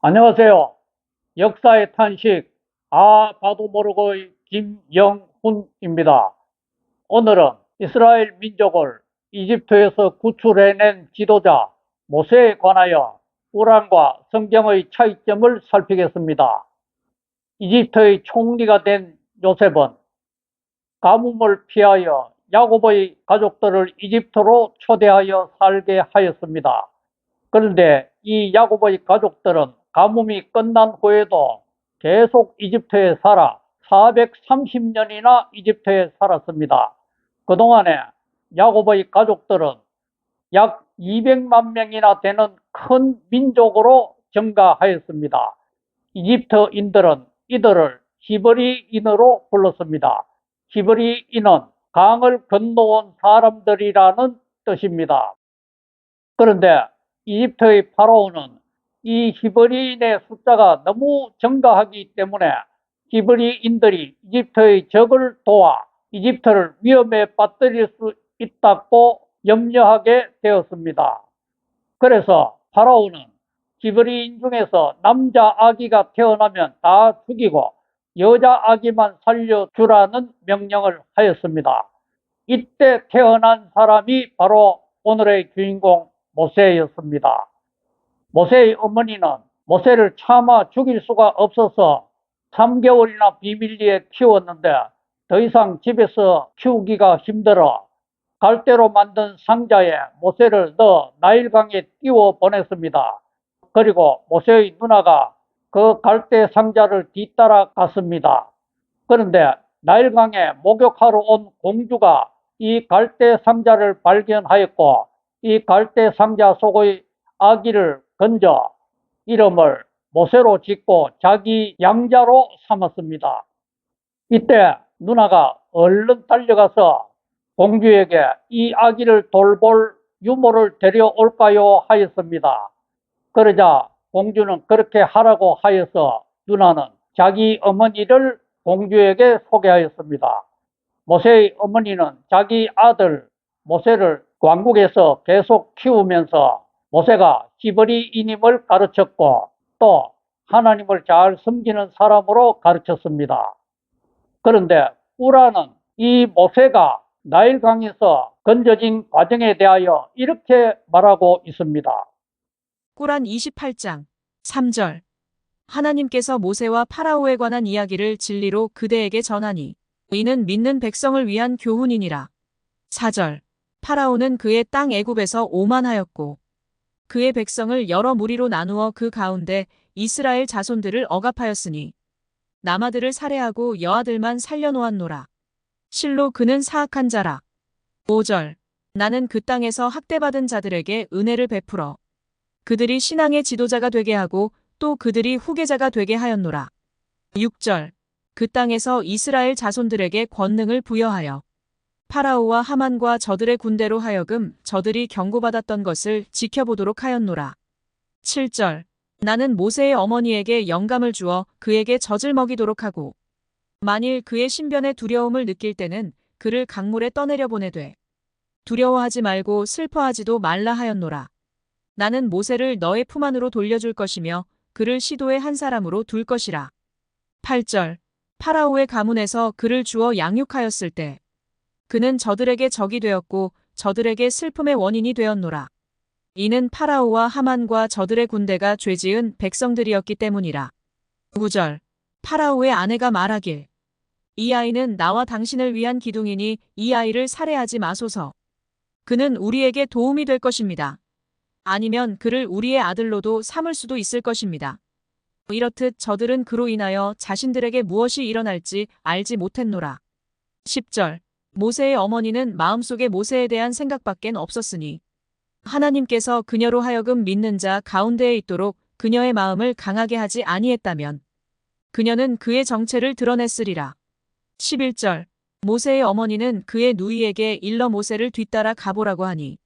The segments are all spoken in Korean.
안녕하세요. 역사의 탄식, 봐도 모르고의 김영훈입니다. 오늘은 이스라엘 민족을 이집트에서 구출해낸 지도자 모세에 관하여 꾸란과 성경의 차이점을 살피겠습니다. 이집트의 총리가 된 요셉은 가뭄을 피하여 야곱의 가족들을 이집트로 초대하여 살게 하였습니다. 그런데 이 야곱의 가족들은 가뭄이 끝난 후에도 계속 이집트에 살아 430년이나 이집트에 살았습니다. 그동안에 야곱의 가족들은 약 200만 명이나 되는 큰 민족으로 증가하였습니다. 이집트인들은 이들을 히브리인으로 불렀습니다. 히브리인은 강을 건너온 사람들이라는 뜻입니다. 그런데 이집트의 파라오는 이 히브리인의 숫자가 너무 증가하기 때문에 히브리인들이 이집트의 적을 도와 이집트를 위험에 빠뜨릴 수 있다고 염려하게 되었습니다. 그래서 파라오는 히브리인 중에서 남자 아기가 태어나면 다 죽이고 여자 아기만 살려주라는 명령을 하였습니다. 이때 태어난 사람이 바로 오늘의 주인공 모세였습니다. 모세의 어머니는 모세를 차마 죽일 수가 없어서 3개월이나 비밀리에 키웠는데 더 이상 집에서 키우기가 힘들어 갈대로 만든 상자에 모세를 넣어 나일강에 띄워 보냈습니다. 그리고 모세의 누나가 그 갈대 상자를 뒤따라 갔습니다. 그런데 나일강에 목욕하러 온 공주가 이 갈대 상자를 발견하였고 이 갈대 상자 속의 아기를 건져 이름을 모세로 짓고 자기 양자로 삼았습니다. 이때 누나가 얼른 달려가서 공주에게 이 아기를 돌볼 유모를 데려올까요 하였습니다. 그러자 공주는 그렇게 하라고 하여서 누나는 자기 어머니를 공주에게 소개하였습니다. 모세의 어머니는 자기 아들 모세를 왕국에서 계속 키우면서 모세가 히브리인임을 가르쳤고 또 하나님을 잘 섬기는 사람으로 가르쳤습니다. 그런데 우라는 이 모세가 나일강에서 건져진 과정에 대하여 이렇게 말하고 있습니다. 꾸란 28장 3절 하나님께서 모세와 파라오에 관한 이야기를 진리로 그대에게 전하니 이는 믿는 백성을 위한 교훈이니라. 4절 파라오는 그의 땅 애굽에서 오만하였고 그의 백성을 여러 무리로 나누어 그 가운데 이스라엘 자손들을 억압하였으니 남아들을 살해하고 여아들만 살려놓았노라. 실로 그는 사악한 자라. 5절 나는 그 땅에서 학대받은 자들에게 은혜를 베풀어 그들이 신앙의 지도자가 되게 하고 또 그들이 후계자가 되게 하였노라. 6절 그 땅에서 이스라엘 자손들에게 권능을 부여하여 파라오와 하만과 저들의 군대로 하여금 저들이 경고받았던 것을 지켜보도록 하였노라. 7절 나는 모세의 어머니에게 영감을 주어 그에게 젖을 먹이도록 하고 만일 그의 신변에 두려움을 느낄 때는 그를 강물에 떠내려 보내되 두려워하지 말고 슬퍼하지도 말라 하였노라. 나는 모세를 너의 품 안으로 돌려줄 것이며 그를 시도의 한 사람으로 둘 것이라. 8절 파라오의 가문에서 그를 주어 양육하였을 때 그는 저들에게 적이 되었고 저들에게 슬픔의 원인이 되었노라. 이는 파라오와 하만과 저들의 군대가 죄지은 백성들이었기 때문이라. 9절 파라오의 아내가 말하길 이 아이는 나와 당신을 위한 기둥이니 이 아이를 살해하지 마소서. 그는 우리에게 도움이 될 것입니다. 아니면 그를 우리의 아들로도 삼을 수도 있을 것입니다. 이렇듯 저들은 그로 인하여 자신들에게 무엇이 일어날지 알지 못했노라. 10절 모세의 어머니는 마음속에 모세에 대한 생각밖엔 없었으니 하나님께서 그녀로 하여금 믿는 자 가운데에 있도록 그녀의 마음을 강하게 하지 아니했다면 그녀는 그의 정체를 드러냈으리라. 11절 모세의 어머니는 그의 누이에게 일러 모세를 뒤따라 가보라고 하니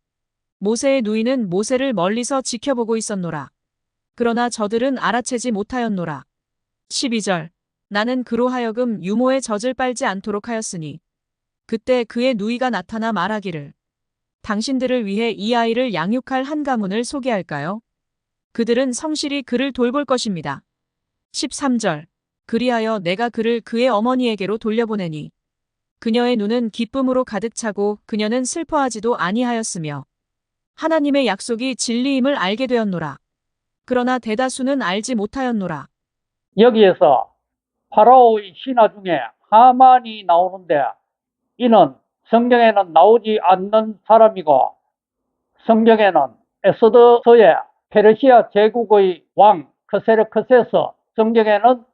모세의 누이는 모세를 멀리서 지켜보고 있었노라. 그러나 저들은 알아채지 못하였노라. 12절 나는 그로 하여금 유모의 젖을 빨지 않도록 하였으니 그때 그의 누이가 나타나 말하기를 당신들을 위해 이 아이를 양육할 한 가문을 소개할까요? 그들은 성실히 그를 돌볼 것입니다. 13절. 그리하여 내가 그를 그의 어머니에게로 돌려보내니 그녀의 눈은 기쁨으로 가득 차고 그녀는 슬퍼하지도 아니하였으며 하나님의 약속이 진리임을 알게 되었노라. 그러나 대다수는 알지 못하였노라. 여기에서 파라오의 신하 중에 하만이 나오는데 이는 성경에는 나오지 않는 사람이고 성경에는 에스더서의 페르시아 제국의 왕 크세르크세스, 성경에는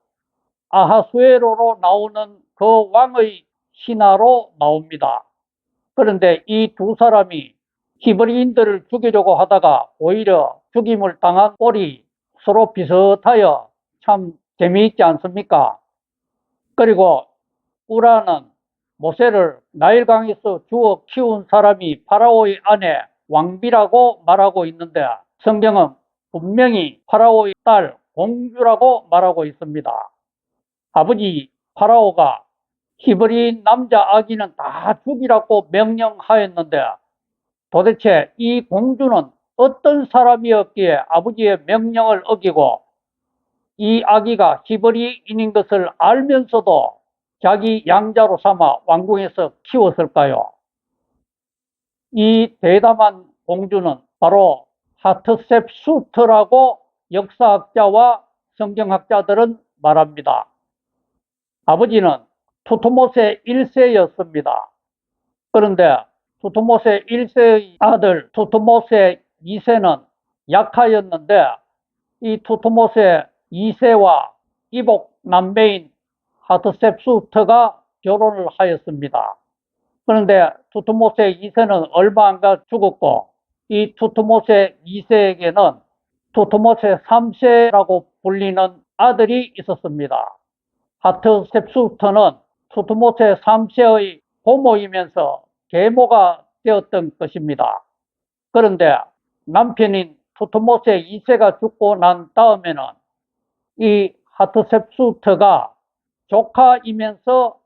아하수에로로 나오는 그 왕의 신하로 나옵니다. 그런데 이 두 사람이 히브리인들을 죽이려고 하다가 오히려 죽임을 당한 꼴이 서로 비슷하여 참 재미있지 않습니까? 그리고 우라는 모세를 나일강에서 주워 키운 사람이 파라오의 아내 왕비라고 말하고 있는데 성경은 분명히 파라오의 딸 공주라고 말하고 있습니다. 아버지 파라오가 히브리인 남자 아기는 다 죽이라고 명령하였는데 도대체 이 공주는 어떤 사람이었기에 아버지의 명령을 어기고 이 아기가 히브리인인 것을 알면서도 자기 양자로 삼아 왕궁에서 키웠을까요? 이 대담한 공주는 바로 하트셉수트라고 역사학자와 성경학자들은 말합니다. 아버지는 투트모세 1세였습니다. 그런데 투트모세 1세의 아들 투트모세 2세는 약하였는데 이 투트모세 2세와 이복 남매인 하트셉수트가 결혼을 하였습니다. 그런데 투트모세 2세는 얼마 안 가 죽었고 이 투트모세 2세에게는 투트모세 3세라고 불리는 아들이 있었습니다. 하트셉수트는 투트모세 3세의 고모이면서 계모가 되었던 것입니다. 그런데 남편인 투트모세 2세가 죽고 난 다음에는 이 하트셉수트가 조카이면서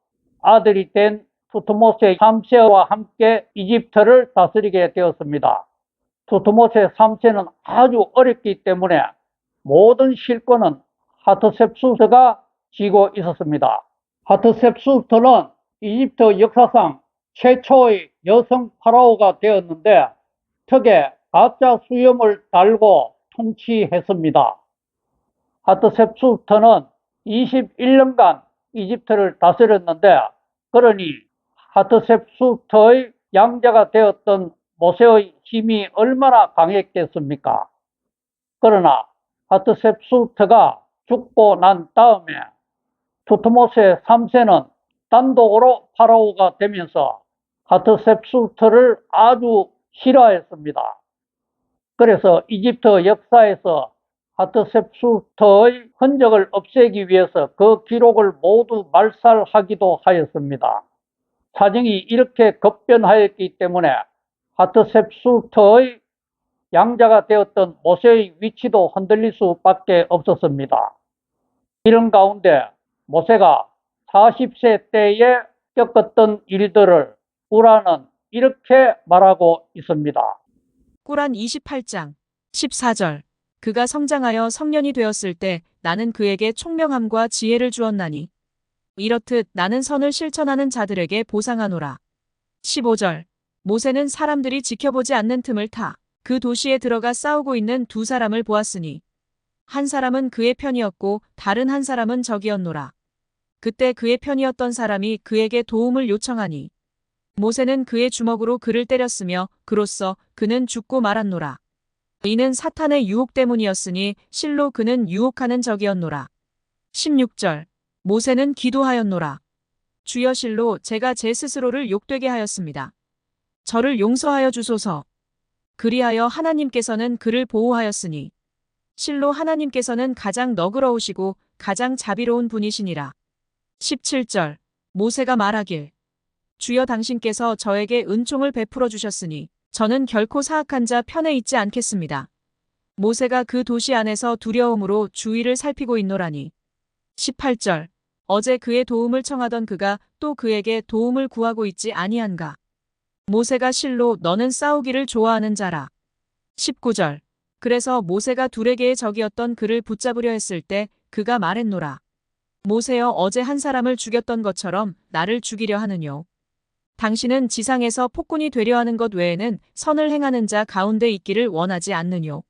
아들이 된 투트모세 3세와 함께 이집트를 다스리게 되었습니다. 투트모세 3세는 아주 어렸기 때문에 모든 실권은 하트셉수트가 쥐고 있었습니다. 하트셉수트는 이집트 역사상 최초의 여성 파라오가 되었는데 턱에 가짜 수염을 달고 통치했습니다. 하트셉수트는 21년간 이집트를 다스렸는데 그러니 하트셉수트의 양자가 되었던 모세의 힘이 얼마나 강했겠습니까? 그러나 하트셉수트가 죽고 난 다음에 투트모세 3세는 단독으로 파라오가 되면서 하트셉수트를 아주 싫어했습니다. 그래서 이집트 역사에서 하트셉수트의 흔적을 없애기 위해서 그 기록을 모두 말살하기도 하였습니다. 사정이 이렇게 급변하였기 때문에 하트셉수트의 양자가 되었던 모세의 위치도 흔들릴 수밖에 없었습니다. 이런 가운데 모세가 40세 때에 겪었던 일들을 우라는 이렇게 말하고 있습니다. 꾸란 28장 14절. 그가 성장하여 성년이 되었을 때 나는 그에게 총명함과 지혜를 주었나니 이렇듯 나는 선을 실천하는 자들에게 보상하노라. 15절. 모세는 사람들이 지켜보지 않는 틈을 타 그 도시에 들어가 싸우고 있는 두 사람을 보았으니 한 사람은 그의 편이었고 다른 한 사람은 적이었노라. 그때 그의 편이었던 사람이 그에게 도움을 요청하니 모세는 그의 주먹으로 그를 때렸으며 그로써 그는 죽고 말았노라. 이는 사탄의 유혹 때문이었으니 실로 그는 유혹하는 적이었노라. 16절. 모세는 기도하였노라. 주여 실로 제가 제 스스로를 욕되게 하였습니다. 저를 용서하여 주소서. 그리하여 하나님께서는 그를 보호하였으니 실로 하나님께서는 가장 너그러우시고 가장 자비로운 분이시니라. 17절. 모세가 말하길 주여 당신께서 저에게 은총을 베풀어 주셨으니 저는 결코 사악한 자 편에 있지 않겠습니다. 모세가 그 도시 안에서 두려움으로 주위를 살피고 있노라니. 18절. 어제 그의 도움을 청하던 그가 또 그에게 도움을 구하고 있지 아니한가. 모세가 실로 너는 싸우기를 좋아하는 자라. 19절. 그래서 모세가 둘에게의 적이었던 그를 붙잡으려 했을 때 그가 말했노라. 모세여, 어제 한 사람을 죽였던 것처럼 나를 죽이려 하느뇨. 당신은 지상에서 폭군이 되려 하는 것 외에는 선을 행하는 자 가운데 있기를 원하지 않느뇨.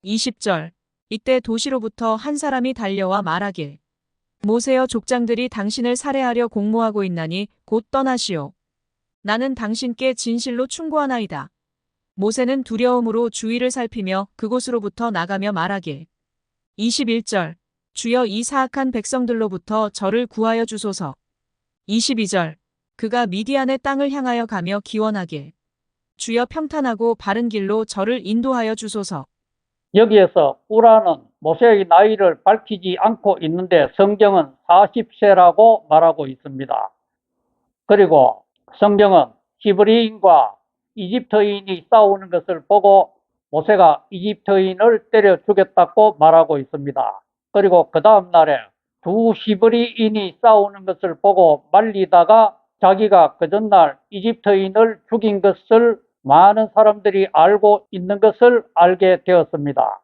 20절. 이때 도시로부터 한 사람이 달려와 말하길. 모세여, 족장들이 당신을 살해하려 공모하고 있나니 곧 떠나시오. 나는 당신께 진실로 충고하나이다. 모세는 두려움으로 주위를 살피며 그곳으로부터 나가며 말하길. 21절. 주여, 이 사악한 백성들로부터 저를 구하여 주소서. 22절. 그가 미디안의 땅을 향하여 가며 기원하길. 주여, 평탄하고 바른 길로 저를 인도하여 주소서. 여기에서 꾸라는 모세의 나이를 밝히지 않고 있는데 성경은 40세라고 말하고 있습니다. 그리고 성경은 히브리인과 이집트인이 싸우는 것을 보고 모세가 이집트인을 때려 죽였다고 말하고 있습니다. 그리고 그 다음 날에 두 히브리인이 싸우는 것을 보고 말리다가 자기가 그 전날 이집트인을 죽인 것을 많은 사람들이 알고 있는 것을 알게 되었습니다.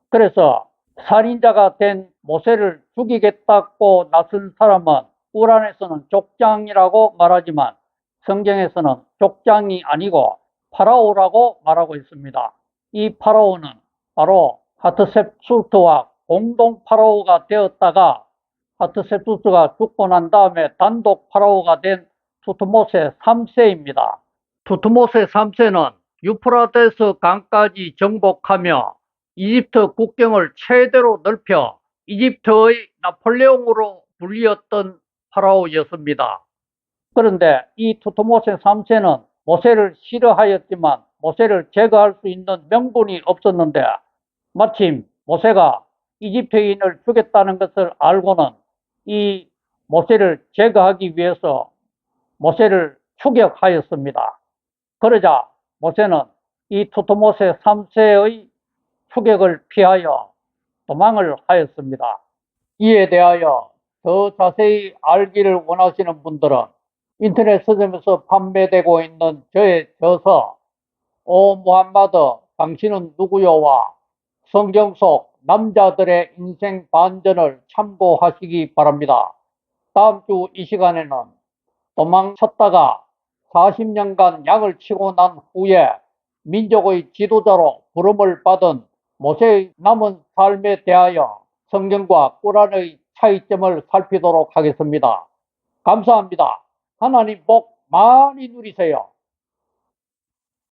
그래서 살인자가 된 모세를 죽이겠다고 나선 사람은 꾸란에서는 족장이라고 말하지만 성경에서는 족장이 아니고 파라오라고 말하고 있습니다. 이 파라오는 바로 하트셉수트와 공동 파라오가 되었다가 하트셉수트가 죽고 난 다음에 단독 파라오가 된 투트모세 3세입니다. 투트모세 3세는 유프라테스 강까지 정복하며 이집트 국경을 최대로 넓혀 이집트의 나폴레옹으로 불리었던 파라오였습니다. 그런데 이 투트모세 3세는 모세를 싫어하였지만 모세를 제거할 수 있는 명분이 없었는데 마침 모세가 이집트인을 죽였다는 것을 알고는 이 모세를 제거하기 위해서 모세를 추격하였습니다. 그러자 모세는 이 투트모세 3세의 추격을 피하여 도망을 하였습니다. 이에 대하여 더 자세히 알기를 원하시는 분들은 인터넷 서점에서 판매되고 있는 저의 저서 오 무함마드 당신은 누구요와 성경 속 남자들의 인생 반전을 참고하시기 바랍니다. 다음 주 이 시간에는 도망쳤다가 40년간 약을 치고 난 후에 민족의 지도자로 부름을 받은 모세의 남은 삶에 대하여 성경과 꾸란의 차이점을 살피도록 하겠습니다. 감사합니다. 하나님 복 많이 누리세요.